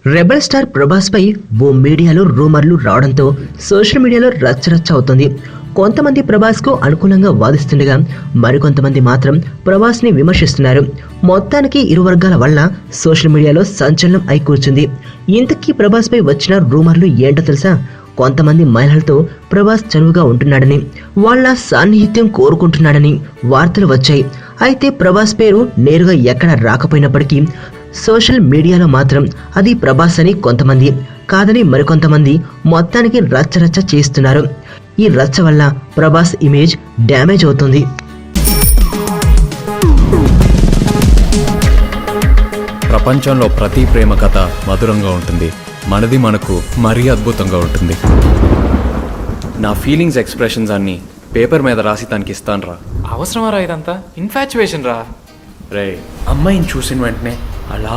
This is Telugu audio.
రెబల్ స్టార్ ప్రభాస్ పై ఓ మీడియాలో రూమర్లు రావడంతో సోషల్ మీడియాలో రచ్చరచ్చ అవుతుంది. కొంతమంది ప్రభాస్ కు అనుకూలంగా వాదిస్తుండగా మరికొంతమంది మాత్రం ప్రభాస్ ని విమర్శిస్తున్నారు. మొత్తానికి ఇరు వర్గాల వల్ల సోషల్ మీడియాలో సంచలనం అయి కూర్చుంది. ఇంతకీ ప్రభాస్ పై వచ్చిన రూమర్లు ఏంటో తెలుసా? కొంతమంది మహిళలతో ప్రభాస్ చనువుగా ఉంటున్నాడని, వాళ్ళ సాన్నిహిత్యం కోరుకుంటున్నాడని వార్తలు వచ్చాయి. అయితే ప్రభాస్ పేరు నేరుగా ఎక్కడ రాకపోయినప్పటికీ సోషల్ మీడియాలో మాత్రం అది ప్రభాస్ అని కొంతమంది, కాదని మరికొంతమంది మొత్తానికి రచ్చరచ్చ చేస్తున్నారు. ఈ రచ్చ వల్ల ప్రభాస్ ఇమేజ్ డ్యామేజ్ అవుతుంది. ప్రపంచంలో ప్రతి ప్రేమ కథ మధురంగా ఉంటుంది. మనది మనకు మరీ అద్భుతంగా ఉంటుంది. నా ఫీలింగ్స్ ఎక్స్ప్రెషన్స్ అన్ని పేపర్ మీద రాసి తనకి ఇస్తాను రా. అవసరమా రా ఇదంతా? ఇన్ఫాచ్యువేషన్ రా. రే, అమ్మాయిని చూసిన వెంటనే అలా